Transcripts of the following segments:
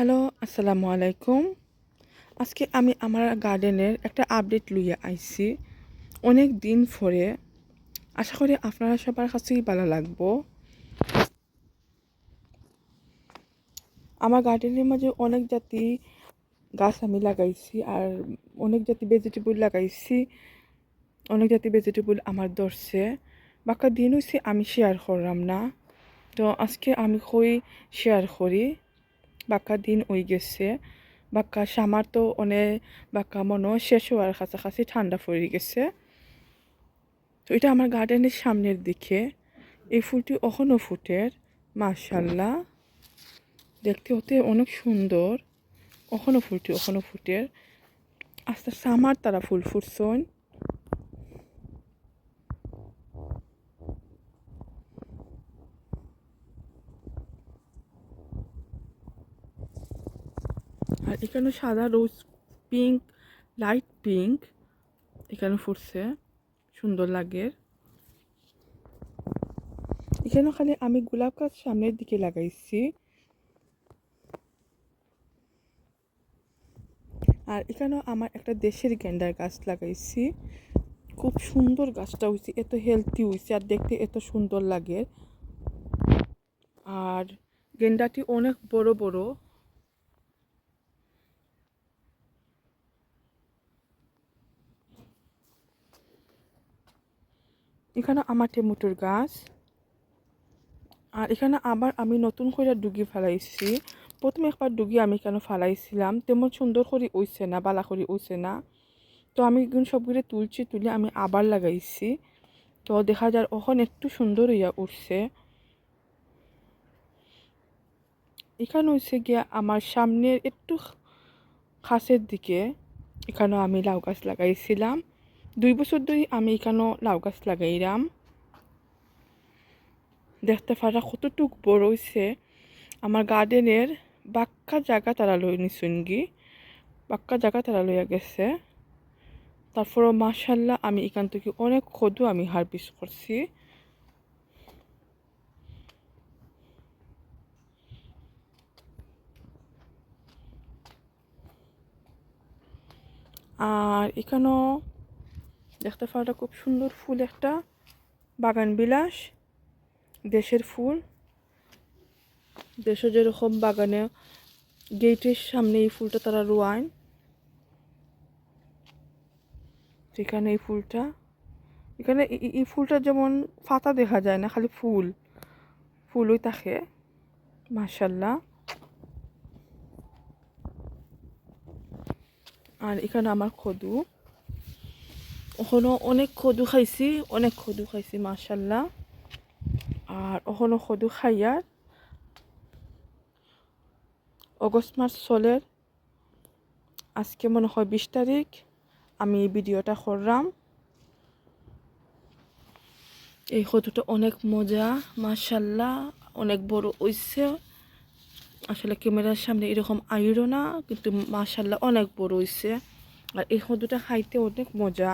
Hello, আসসালামু আলাইকুম। আজকে আমি আমার গার্ডেনের একটা আপডেট লইয়া আইছি। অনেক দিন পরে। আশা করি আপনারা সবার কাছেই ভালো লাগবো। আমার গার্ডেনের মাঝে অনেক জাতি গাছ আমি লাগাইছি আর অনেক জাতি ভেজিটেবল লাগাইছি। অনেক জাতি ভেজিটেবল আমার ধরছে। বাকা দিন হইছে আমি শেয়ার করলাম না। তো আজকে আমি কই শেয়ার করি। বাক্কা দিন হয়ে গেছে। বাক্কা সামার তো অনেক বাক্কা মনে শেষ হওয়ার কাছাকাছি ঠান্ডা পড়ে গেছে। তো এটা আমার গার্ডেনের সামনের দিকে। এই ফুলটি এখনও ফুটের। মাশাল্লাহ, দেখতে হতে অনেক সুন্দর। এখনও ফুটের। আস্তে সামার তারা ফুল ফুটছন। আর এখানে সাদা রোজ পিঙ্ক, লাইট পিঙ্ক এখানে ফুটছে, সুন্দর লাগে। এখানে খালি আমি গোলাপ গাছ সামনের দিকে লাগাইছি। আর এখানেও আমার একটা দেশের গেন্ডার গাছ লাগাইছি। খুব সুন্দর গাছটা হয়েছে, এত হেলদি হয়েছে আর দেখতে এত সুন্দর লাগে। আর গেন্ডাটি অনেক বড় বড়। এখানে আমার টমেটোর গাছ। আর এখানে আবার আমি নতুন করে ডুগি ফেলাইছি। প্রথমে একবার ডুগি আমি কেন ফেলাইছিলাম, তেমন সুন্দর করে উইছে না, বালা করে উইছে না। তো আমি এগুলো সবগুলো তুলে আমি আবার লাগাইছি। তো দেখা যায় ওখান একটু সুন্দর হইয়া উঠছে। এখানে হচ্ছে গিয়া আমার সামনের একটু খাসের দিকে এখানেও আমি লাউ গাছ লাগাইছিলাম। 2 বছর ধরে আমি এখানেও লাউ গাছ লাগাইলাম। দেখতে পারা কতটুক বড় হয়েছে। আমার গার্ডেনের বাক্কা জায়গা তারা লই নিছুনগি, বাক্কা জায়গা তারা লইয়া গেছে। তারপরও মাশাল্লাহ আমি এখান থেকে অনেক কদু আমি হারভেস্ট করছি। আর এখানেও দেখতে পাওয়াটা খুব সুন্দর ফুল, একটা বাগান বিলাস, দেশের ফুল। দেশে যেরকম বাগানে গেটের সামনে এই ফুলটা তারা রোয়ায়, সেখানে এই ফুলটা, এখানে এই ফুলটা যেমন পাতা দেখা যায় না, খালি ফুলই থাকে। মাশাল্লাহ। আর এখানে আমার কদু, ওখানেও অনেক কদু খাইছি মাশাল্লাহ। আর ওখানেও কদু খাইয়ার অগস্ট মাস চলের। আজকে মনে হয় 20 তারিখ আমি এই ভিডিওটা করলাম। এই কদুটা অনেক মজা মাশাল্লাহ, অনেক বড় হইছে। আসলে ক্যামেরার সামনে এরকম আইরো না, কিন্তু মাশাল্লাহ অনেক বড় হইছে। আর এই কদুটা খাইতে অনেক মজা।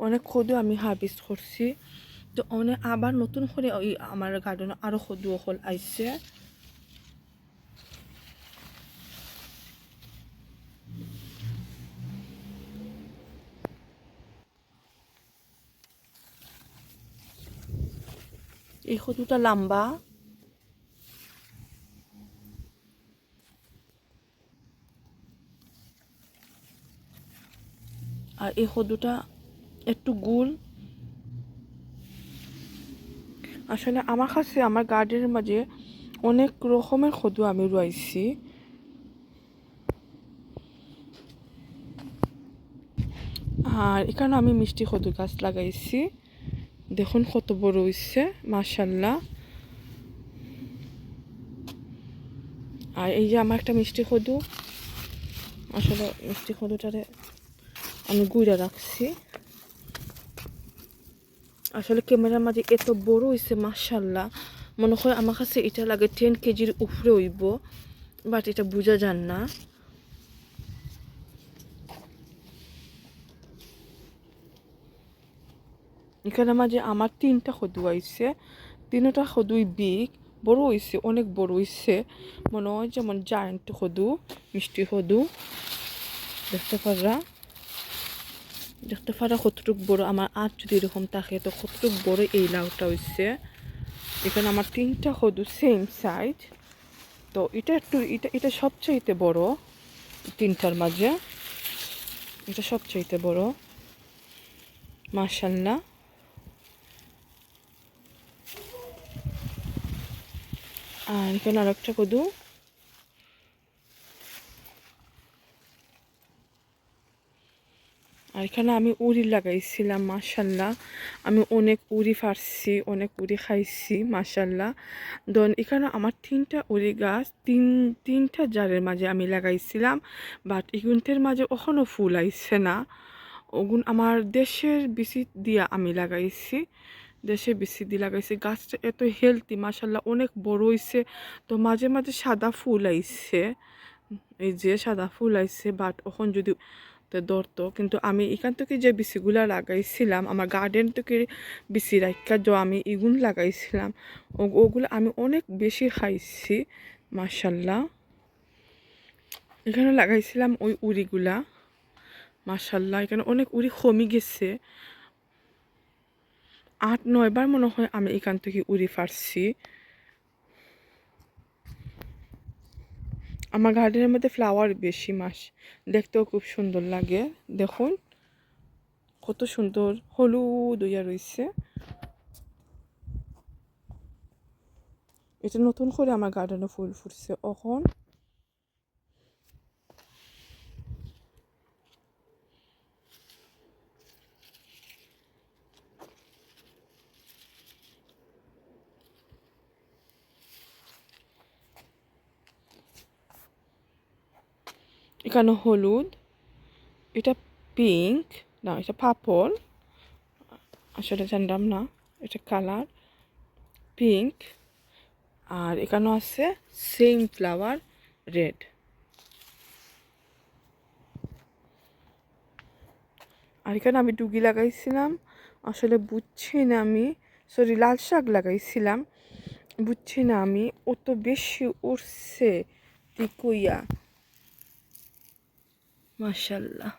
অনেক কদু আমি হারভেস্ট করছি। তো অনেক আবার নতুন করে ওই আমার গার্ডেনে আরও কদু হল আইছে। এই কদুটা লম্বা। আর এই কদুটা একটু গোল। আসলে আমার কাছে আমার গার্ডেনের মাঝে অনেক রকমের কদু আমি রয়েছি। আর এখানে আমি মিষ্টি কদু গাছ লাগাইছি, দেখুন কত বড় হয়েছে মাশাল্লাহ। আর এই যে আমার একটা মিষ্টি কদু, আসলে মিষ্টি কদুটারে আমি গুঁড়া রাখছি। আসলে ক্যামেরার মাঝে এত বড় হয়েছে মাশাল্লাহ, মনে হয় আমার কাছে এটা লাগে 10 কেজির উপরে হইব। বাট এটা বোঝা যান না। এখানে মাঝে আমার 3টা কদু আইছে, 3টা কদুই বিগ, বড় হইছে, অনেক বড় হইছে, মনে হয় যেমন জায়ান্ট কদু, মিষ্টি কদু। দেখতে পারা কতটুক বড়, আমার আর যদি এরকম থাকে তো কতটুক বড় এই লাউটা হইছে। এখানে আমার 3টা কদু সেম সাইজ। তো এটা একটু এটা সবচাইতে বড় 3টার মাঝে, এটা সবচাইতে বড় মাশাআল্লাহ। আর এখানে আরেকটা কদু। আর এখানে আমি উড়ি লাগাইছিলাম মাশাআল্লাহ, আমি অনেক উড়ি ফারছি, অনেক উড়ি খাইছি মাশাআল্লাহ। দেন এখানে আমার 3টা উড়ি গাছ তিনটা জারের মাঝে আমি লাগাইছিলাম, বাট এগুনটের মাঝে এখনো ফুল আইছে না। ওগুন আমার দেশের বিচি দিয়া আমি লাগাইছি, দেশের বিচি দিয়ে লাগাইছি। গাছটা এত হেলদি মাশাআল্লাহ, অনেক বড় হইছে। তো মাঝে মাঝে সাদা ফুল আইছে, এই যে সাদা ফুল আইছে, বাট এখন যদি ধরতো। কিন্তু আমি এখান থেকে যে বিচিগুলা লাগাইছিলাম আমার গার্ডেন থেকে বিচি রাখা যে আমি এগুন লাগাইছিলাম, ওগুলো আমি অনেক বেশি খাইছি মাশাআল্লাহ। এখানে লাগাইছিলাম ওই উড়িগুলা মাশাআল্লাহ, এখানে অনেক উড়ি কমে গেছে। 8-9 বার মনে হয় আমি এখান থেকে উড়ি ফারছি। আমার গার্ডেনের মধ্যে ফ্লাওয়ার বেশি, দেখতেও খুব সুন্দর লাগে। দেখুন কত সুন্দর হলুদ হইয়া রয়েছে। এটা নতুন করে আমার গার্ডেনে ফুল ফুটছে এখন। এখানে হলুদ, এটা পিঙ্ক, না এটা পার্পল, আসলে জানলাম না, এটা কালার পিঙ্ক। আর এখানে আছে সেম ফ্লাওয়ার রেড। আর এখানে আমি ডুগি লাগাইছিলাম, আসলে বুঝছি না আমি, সরি লাল শাক লাগাইছিলাম, বুঝছি না আমি অত বেশি উঠছে টিকুইয়া মাশাআল্লাহ।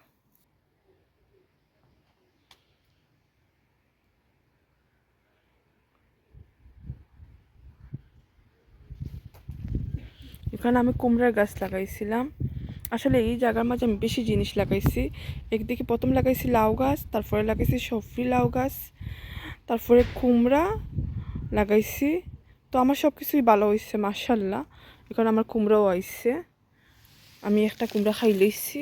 এখানে আমি কুমড়ার গাছ লাগাইছিলাম। আসলে এই জায়গার মাঝে আমি বেশি জিনিস লাগাইছি। একদিকে প্রথম লাগাইছি লাউ গাছ, তারপরে লাগাইছি সফরি লাউ গাছ, তারপরে কুমড়া লাগাইছি। তো আমার সব কিছুই ভালো হয়েছে মাশাআল্লাহ। এখন আমার কুমড়াও আইছে, আমি একটা কুমড়া খাই লইছি।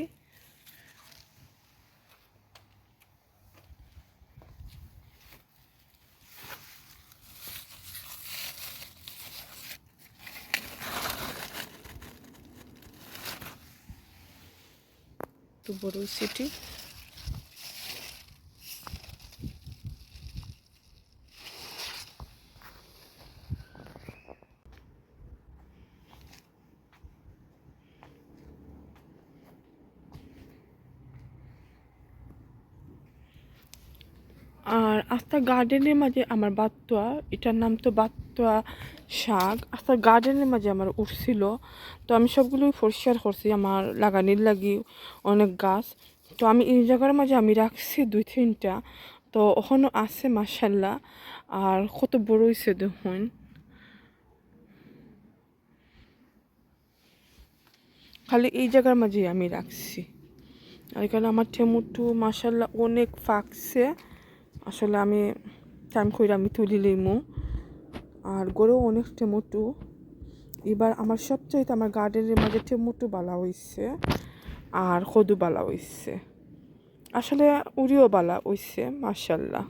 তো বড় হয়েছে। আর আস্তা গার্ডেনের মাঝে আমার বাত্তোয়া, এটার নাম তো বাত্তোয়া শাক, আস্তা গার্ডেনের মাঝে আমার উঠছিল। তো আমি সবগুলোই পরিষ্কার করছি, আমার লাগানির লাগি অনেক গাছ। তো আমি এই জায়গার মাঝে আমি রাখছি 2-3টা, তো ওখানেও আছে মাশাআল্লাহ। আর কত বড় হয়েছে দেখুন, খালি এই জায়গার মাঝে আমি রাখছি। আর এখানে আমার টমেটো মাশাআল্লাহ অনেক ফাঁকছে, আসলে আমি টাইম করে আমি তুলি লইমু। আর গড়েও অনেক টমেটো, এবার আমার সবচাইতে আমার গার্ডেনের মাঝে টমেটো বালা হইছে আর কদু বালা হইছে, আসলে উড়িও বালা হইছে মাশাআল্লাহ।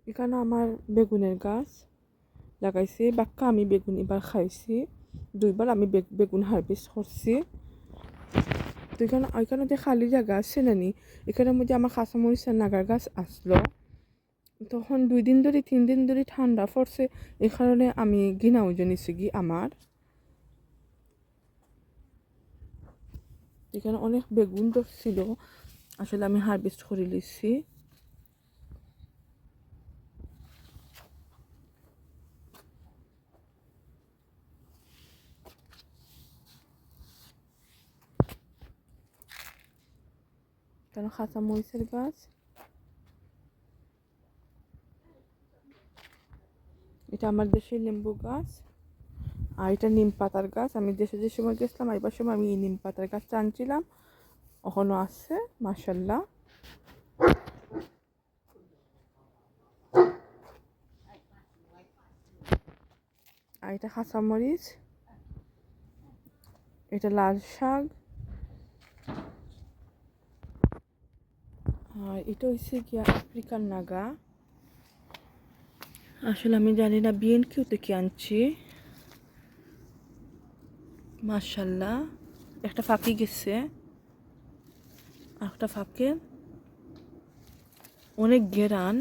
এখানে আমার বেগুনের গাছ লাগাইছি, বাক্কা আমি বেগুন এবার খাইছি, 2বার আমি বেগুন হারভেস্ট করছি। তো এখানে যে খালি জায়গা আছে নানি, এখানের মধ্যে আমার কাঁচামরিচের নাগার গাছ আসলো। তখন 2 দিন ধরে 3 দিন ধরে ঠান্ডা পড়ছে, এই কারণে আমি গিনা ওজন নিছি কি আমার এখানে অনেক বেগুন ধরছিল, আসলে আমি হারভেস্ট করে লিছি। কেন কাঁচামরিচের গাছ, এটা আমার দেশের লেম্বু গাছ, আর এটা নিম পাতার গাছ। আমি দেশে যে সময় গেছিলাম আইবার সময় আমি এই নিম পাতার গাছ আনছিলাম, এখনো আছে মাশাল্লাহ। আর এটা কাঁচামরিচ, এটা লাল শাক, আর এটা হচ্ছে গিয়া আফ্রিকান নাগা। আসলে আমি জানি না বিএনকিউ থেকে আনছি, মাশাল্লাহ। একটা ফাঁকি গেছে, একটা ফাঁকে অনেক ঘেরান।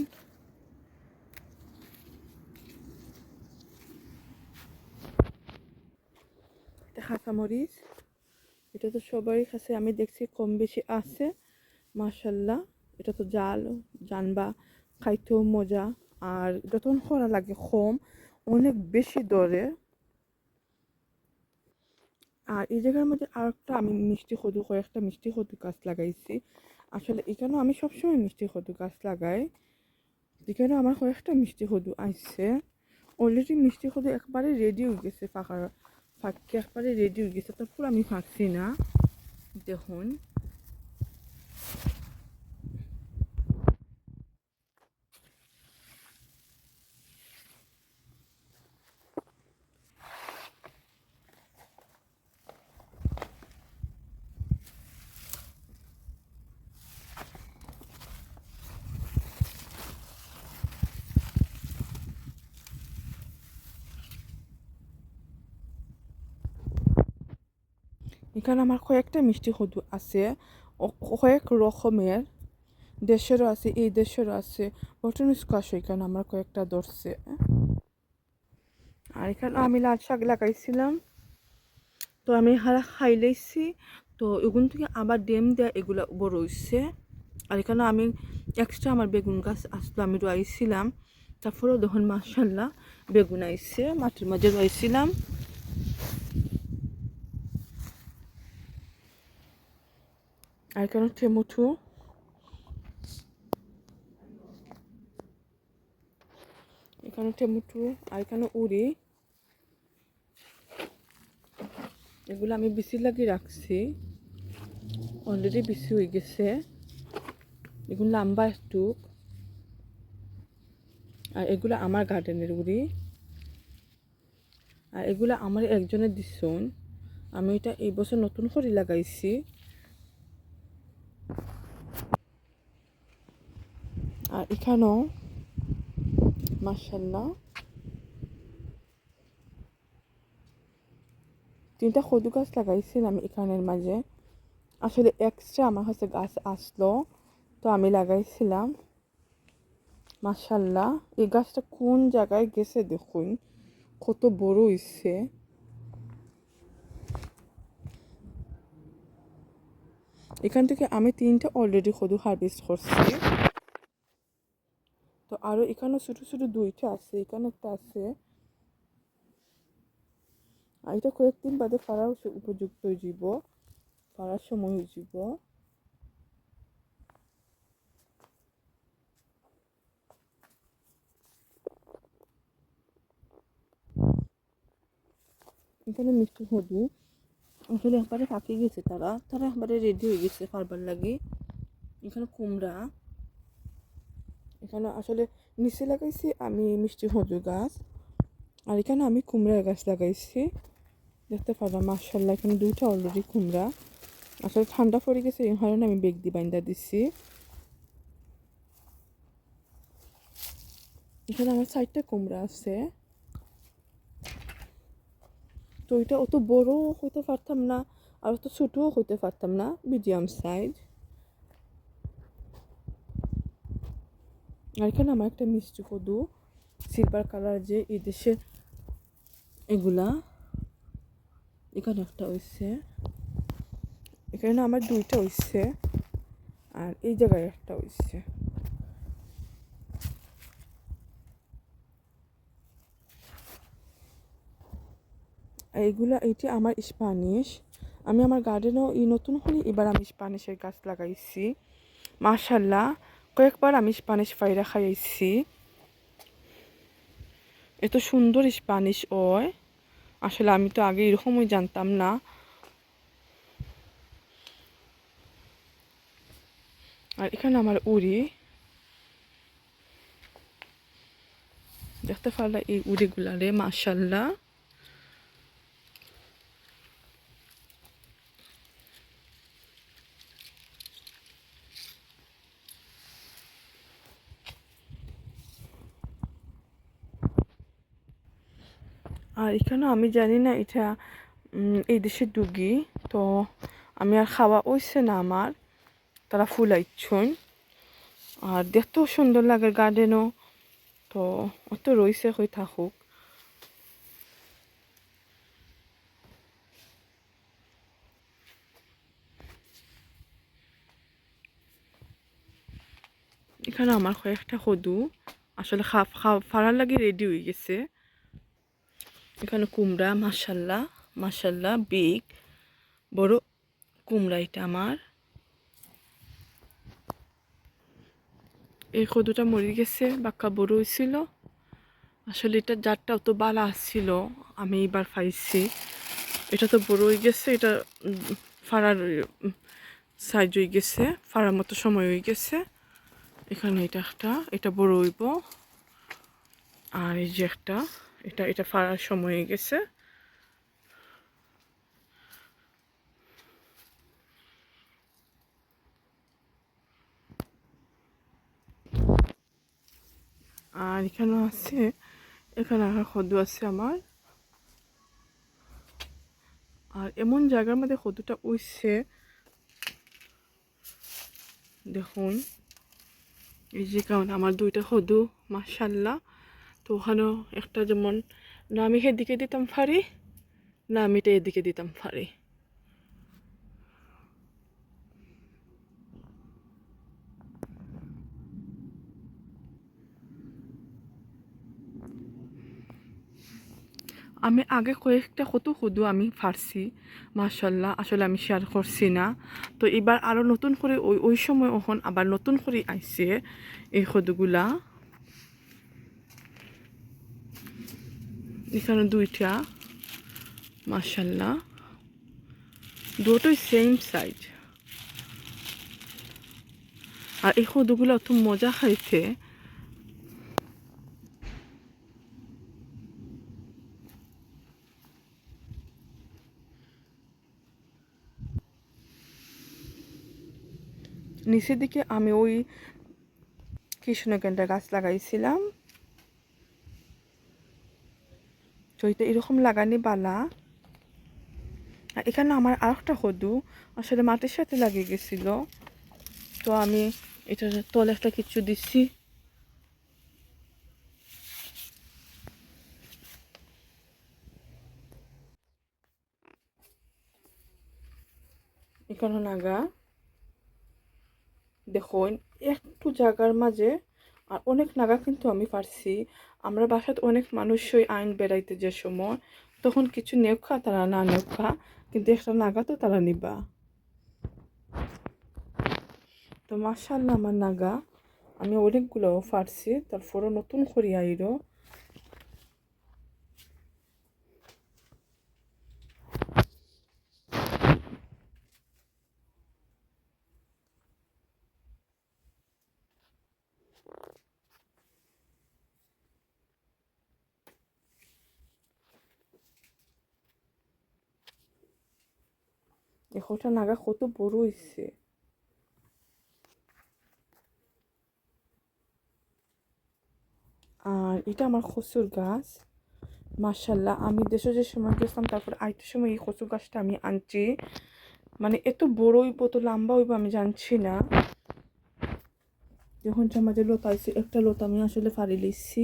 এটা কাঁচামরিচ, এটা তো সবারই কাছে আমি দেখছি কম বেশি আছে, মাশাল্লাহ। এটা তো জানবা খাইতেও মজা, আর যতক্ষণ করা লাগে কম, অনেক বেশি দরে। আর এই জায়গার মধ্যে আরেকটা আমি মিষ্টি কদু, কয়েকটা মিষ্টি কদু গাছ লাগাইছি। আসলে এখানেও আমি সবসময় মিষ্টি কদু গাছ লাগাই, এখানে আমার কয়েকটা মিষ্টি কদু আইছে। অলরেডি মিষ্টি কদু একবারে রেডি হয়ে গেছে, ফাঁকি একবারে রেডি হয়ে গেছে, তারপর আমি ফাঁকছি না। দেখুন এখানে আমার কয়েকটা মিষ্টি কদু আছে, কয়েক রকমের, দেশেরও আছে, এই দেশেরও আছে, বটন স্কোয়াশ এখানে আমার কয়েকটা ধরছে। আর এখানে আমি লাল শাক লাগাইছিলাম, তো আমি হারা খাই লাইছি, তো এগুন থেকে আবার ডেম দেয়া এগুলা বড় হইছে। আর এখানে আমি এক্সট্রা আমার বেগুন গাছ আসলো, আমি রয়েছিলাম, তারপরেও দেখুন মাশাল্লাহ বেগুন আইছে, মাটির মাঝে রয়েছিলাম। আর এখানে টমেটো, এখানে টমেটো, আর এখানে উড়ি, এগুলো আমি বিচি লাগিয়ে রাখছি, অলরেডি বিচি হয়ে গেছে, এগুলো লম্বা একটু। আর এগুলো আমার গার্ডেনের উড়ি, আর এগুলো আমার একজনের দিছুন, আমি এটা এই বছর নতুন করে লাগাইছি। আর এখানেও মাশাল্লাহ 3টা কদু গাছ লাগাইছিলাম এখানের মাঝে। আসলে এক্সট্রা আমার কাছে গাছ আসলো, তো আমি লাগাইছিলাম, মাশাল্লাহ। এই গাছটা কোন জায়গায় গেছে দেখুন, কত বড় হইছে। এখান থেকে আমি 3টা অলরেডি কদু হারভেস্ট করছি, তো আরও এখানে ছোটো ছোটো 2টা আছে, এখানে একটা আছে। আর এটা কয়েকদিন বাদে ফাড়ার উপযুক্ত হয়ে যাব, ফাড়ার সময় হয়ে যাব। এখানে মিষ্টি কদু আসলে একবারে পাকে গেছে, তারা একবারে রেডি হয়ে গেছে ফারবার লাগে। এখানে কুমড়া, এখানে আসলে নিচে লাগাইছি আমি মিষ্টি কদু গাছ, আর এখানে আমি কুমড়ার গাছ লাগাইছি, দেখতে পারলাম মাশাল্লাহ। এখানে 2টা অলরেডি কুমড়া, আসলে ঠান্ডা পড়ে গেছে এই কারণে আমি বেগ দিয়ে বাইন্দা দিচ্ছি। এখানে আমার 4টা কুমড়া আছে। তো এটা অত বড় হইতে পারতাম না, আর অত ছোটও হইতে পারতাম না, মিডিয়াম সাইজ। আর এখানে আমার একটা মিষ্টি কদু, সিলভার কালার যে এই দেশে এগুলা, এখানে একটা হইছে, এখানে আমার 2টা হইছে, আর এই জায়গায় একটা হইছে। এইগুলা এইটি আমার স্প্যানিশ। আমি আমার গার্ডেনও নতুন করে এবার আমি স্প্যানিশের গাছ লাগাইছি। মাশাল্লাহ, কয়েকবার আমি স্প্যানিশ ফাইরা খাইছি। এত সুন্দর স্প্যানিশ হয়, আসলে আমি তো আগে এরকমই জানতাম না। আর এখানে আমার উড়ি, দেখতে পারলা এই উড়িগুলারে, মাশাল্লাহ। আর এখানে আমি জানি না এটা এই দেশের ডুগি, তো আমি আর খাওয়া হইছে না আমার, তারা ফুলাইছুন। আর দেখতেও সুন্দর লাগে গার্ডেনও, তো অত রইছে হয়ে থাকুক। এখানে আমার কয়েকটা কদু আসলে ফাড়ার লাগে রেডি হয়ে গেছে। এখানে কুমড়া, মাশাল্লাহ মাশাল্লাহ, বিগ বড় কুমড়া এটা আমার। এই কদুটা মরে গেছে, বাক্কা বড় হয়েছিল। আসলে এটা জাতটা অত বালা আসছিল, আমি এবার পাইছি। এটা তো বড় হয়ে গেছে, এটা ফাড়ার সাইজ হয়ে গেছে, ফাড়ার মতো সময় হয়ে গেছে। এখানে এটা একটা, এটা বড় হইব। আর এই যে একটা, এটা এটা ফাড়ার সময় হয়ে গেছে। আর এখানে আছে, এখানে আর কদু আছে আমার। আর এমন জায়গার মধ্যে কদুটা উঠছে, দেখুন এই যে, কারণ আমার 2টা কদু, মাশাল্লাহ। তো ওখানেও একটা যেমন, না আমি সেদিকে দিতাম ফাড়ি, না আমি এটা এদিকে দিতাম ফাড়ি। আমি আগে কয়েকটা কত কদু আমি ফাড়ছি, মাশাল্লাহ, আসলে আমি শেয়ার করছি না। তো এবার আরও নতুন করে ওই ওই সময় ওখন আবার নতুন করে আইছে এই কদুগুলা। এখানে 2টা, মাশাল্লাহ, দুটোই সেম সাইজ। আর এই কদুগুলো অত মজা খাইতে। নিচের দিকে আমি ওই কৃষ্ণকেন্দ্রা গাছ লাগাইছিলাম, তো এটা এরকম লাগানি বালা। আর এখানে আমার আর একটা কদু আসলে মাটির সাথে লাগিয়ে গেছিল, তো আমি এটার তলে একটা কিছু দিচ্ছি। এখানে নাগা, দেখুন একটু জায়গার মাঝে, আর অনেক নাগা কিন্তু আমি পারছি। আমরা বাসাতে অনেক মানুষই আইন বেড়াইতে যে সময়, তখন কিছু নেওখা তারা না নেওখা, কিন্তু একটা নাগা তো তারা নিবা। তো মাশাআল্লাহ আমার নাগা আমি অনেকগুলো পারছি, তারপরও নতুন করে আইরো। একটা নাগা কত বড় হইছে। আর এটা আমার কচুর গাছ। মাশাল্লাহ, আমি দেশে যে সময় গেছিলাম তারপর আইতে সময় এই কচু গাছটা আমি আনছি। মানে এত বড় হইব, তো লম্বা হইব আমি জানছি না। যখন মাঝে লতা হয়েছে, একটা লতা আমি আসলে ফাড়ি লিখছি।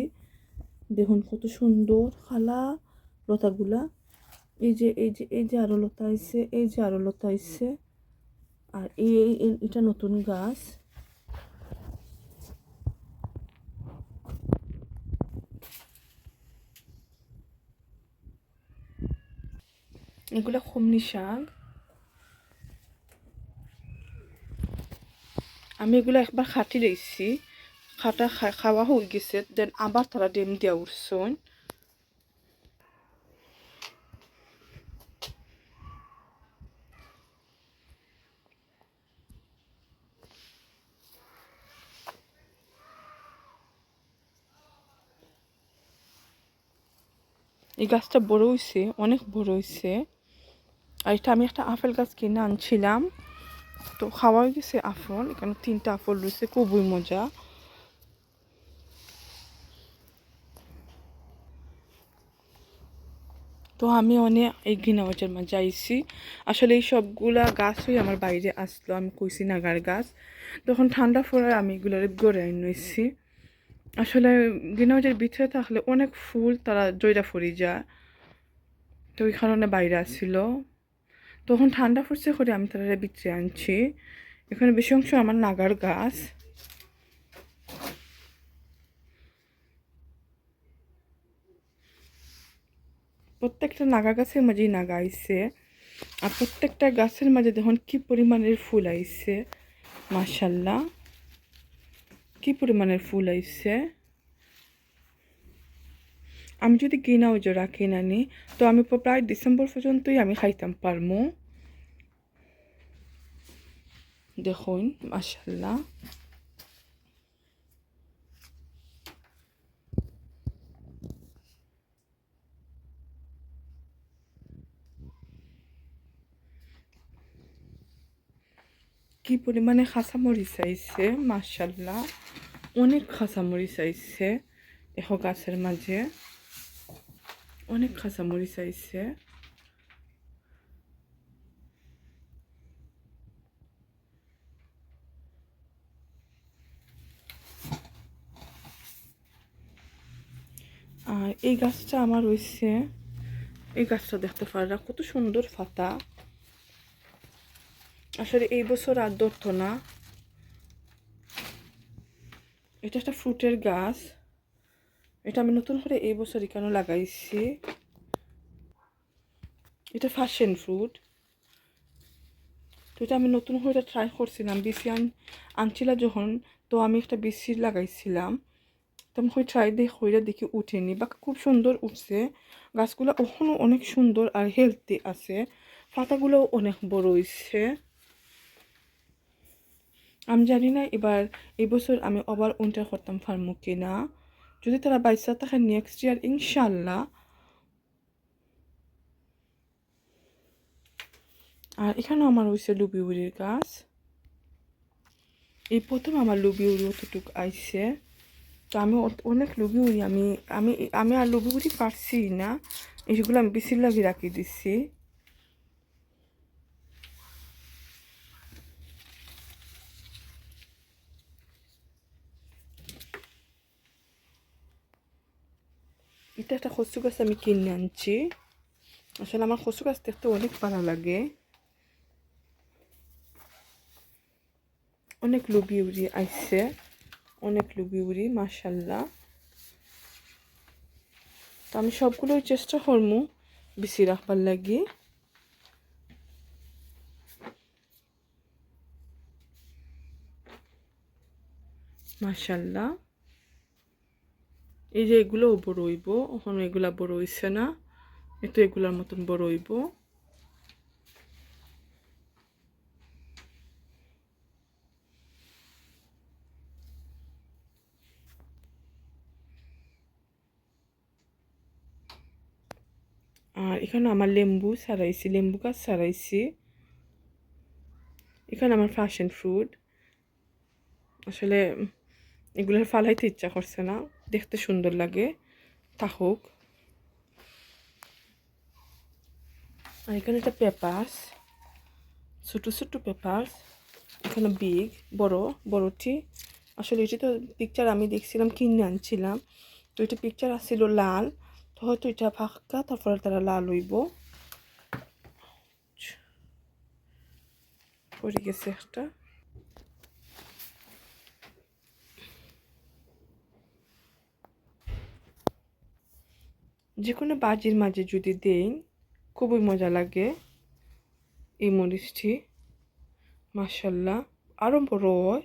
দেখুন কত সুন্দর খালা লতাগুলা। এই যে আরো লতা হয়েছে, এই যে আরো লতা হয়েছে। আর এটা নতুন গাছ। এগুলা খুমনি শাক। আমি এগুলো একবার খাটি লইছি, খাটা খাওয়া হয়ে গেছে, দেন আবার তারা ডিম দিয়া উঠছন। এই গাছটা বড় হয়েছে, অনেক বড় হয়েছে। আর এটা আমি একটা আপেল গাছ কিনে আনছিলাম, তো খাওয়া হয়ে গেছে আপেল। এখানে 3টা আপেল রয়েছে, খুবই মজা। তো আমি অনেক এই গ্রিন হাউসের মাঝে আইছি। আসলে এই সবগুলা গাছই আমার বাইরে আসলো, আমি কইছি নাগার গাছ। তখন ঠান্ডা পড়ার আমি এগুলোর গড়ে নিয়েছি। আসলে গ্রিন হাউসের ভিতরে থাকলে অনেক ফুল তারা জয়রা ফুরি যায়, তো ওই কারণে বাইরে আসছিল। তখন ঠান্ডা পড়ছে করে আমি তারা ভিতরে আনছি। এখানে বেশি অংশ আমার নাগার গাছ। প্রত্যেকটা নাগা গাছের মাঝেই নাগা আইছে। আর প্রত্যেকটা গাছের মাঝে দেখুন কি পরিমাণের ফুল আইছে। মাশাল্লাহ, কি পরিমাণের ফুল আইছে। আমি যদি গ্রিন হাউসে রাখি নানি, তো আমি প্রায় ডিসেম্বর পর্যন্তই আমি খাইতাম পারমু। দেখুন মাশাল্লাহ। কি পরিমাণে খাঁচামরিচ আইছে, মাশাল্লাহ, অনেক খাঁচামরিচ আইছে। গাছের মাঝে অনেক খাঁচামরিচ আইছে। আর এই গাছটা আমার হয়েছে, এই গাছটা দেখতে পারা কত সুন্দর পাতা। আসলে এই বছর আর ধরতো না। এটা একটা ফ্রুটের গাছ। এটা আমি নতুন করে এই বছরই কেন লাগাইছি। এটা ফ্যাশন ফ্রুট। তো এটা আমি নতুন করে ট্রাই করছিলাম, বিসি আনছিলাম যখন, তো আমি একটা বিসি লাগাইছিলাম। তো আমি ট্রাই দিয়ে হইরা দেখি উঠেনি, বা খুব সুন্দর উঠছে। গাছগুলো ওখানেও অনেক সুন্দর আর হেলদি আছে, পাতাগুলোও অনেক বড় হয়েছে। আমি জানি না এবার এই বছর আমি আবার উইন্টার করতাম পারমু কিনা। যদি তারা বাইসা থাকে নেক্সট ইয়ার ইনশাল্লাহ। আর এখানেও আমার হয়েছে লুবিউরির গাছ। এই প্রথম আমার লুবিউরি অতটুক আইছে। তো আমি অনেক লুবিউরি আমি আমি আমি আর লুবিউরি পারছি না, এইগুলো আমি বেশি লাগি রাখি দিচ্ছি। এটা একটা কচু গাছ আমি কিনে আনছি। আসলে আমার কচু গাছ দেখতে অনেক ভালো লাগে। অনেক লুবিউরি আইছে, অনেক লুবিউরি মাশাল্লাহ। তো আমি সবগুলোই চেষ্টা করবো বেশি রাখবার লাগি। মাশাল্লাহ, এই যে এগুলোও বড় হইব, ওখানে এগুলা বড় হইছে না, এতো এগুলার মতন বড় হইব। আর এখানে আমার লেম্বু ছাড়াইছি, লেম্বু গাছ ছাড়াইছি। এখানে আমার ফ্যাশন ফ্রুট। আসলে এগুলোর ফালাইতে ইচ্ছা করছে না, দেখতে সুন্দর লাগে, থাকুক। আর এখানে একটা পেপার্স, ছোটো ছোটো পেপার্স, এখানে বিগ বড়টি। আসলে এটি তো পিকচার আমি দেখছিলাম, কিনে আনছিলাম, তো এটা পিকচার আসছিল লাল, তো হয়তো এটা ফাঁকা, তারপরে তারা লাল হইব। পড়ে গেছে একটা। যে কোনো বাজির মাঝে যদি দেই খুবই মজা লাগে এই মরিচটি। মাশাল্লাহ, আরও বড় হয়।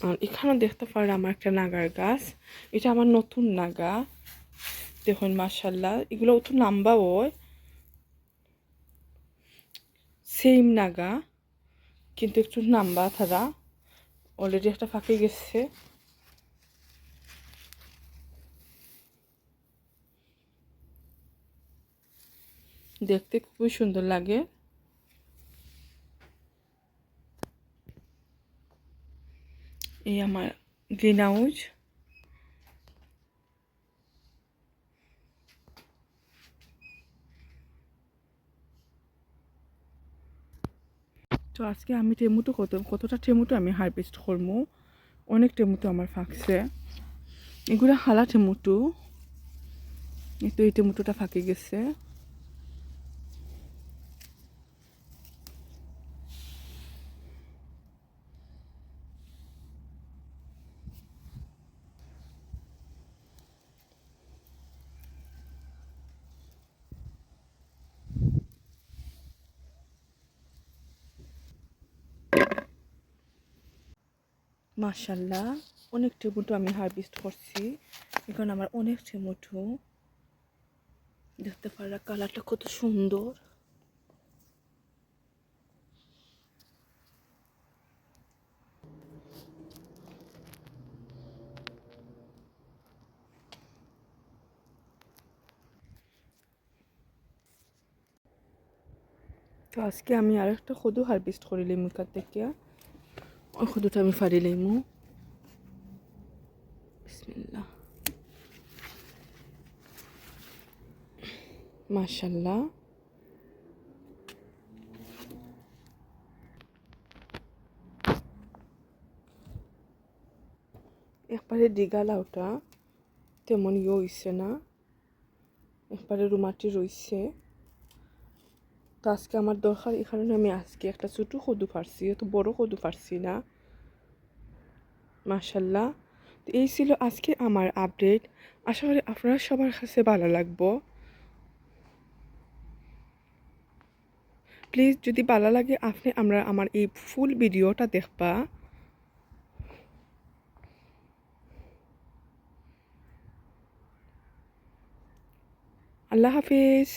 আর এখানেও দেখতে পারেন আমার একটা নাগার গাছ, এটা আমার নতুন নাগা। দেখুন মাশাল্লাহ, এগুলো তো লম্বা হয়, সেম নাগা, কিন্তু একটু লম্বা তারা। অলরেডি একটা ফাঁকে গেছে। দেখতে খুবই সুন্দর লাগে। এই আমার গ্রিন হাউস। তো আজকে আমি কতটা টেমুটো আমি হারভেস্ট করবো। অনেক টেমুটো আমার ফাঁকছে, এগুলো হালা টেমুটো। তো এই টেমুটোটা ফাঁকে গেছে। মাশাল্লাহ, অনেক টমেটো আমি হারভেস্ট করছি। এখন আমার অনেক টমেটো, দেখতে পারা কালারটা কত সুন্দর। তো আজকে আমি আরেকটা কদু হারভেস্ট করি লেমুকার থেকে। ওই কদুটা আমি ফাড়ি লেমু। বিসমিল্লাহ। মাশাল্লাহ, একবারে ডিগা লাউটা তেমন হইছে না, একবারে রুমাটি রইছে। তো আজকে আমার দরকার, এখানে আমি আজকে একটা ছোটো কদু ফাড়ছি, এত বড় কদু ফাড়ছি না। মাশাল্লাহ। তো এই ছিল আজকে আমার আপডেট। আশা করি আপনারা সবার কাছে ভালো লাগবো। প্লিজ যদি ভালো লাগে আপনি আমার এই ফুল ভিডিওটা দেখবা। আল্লাহ হাফিজ।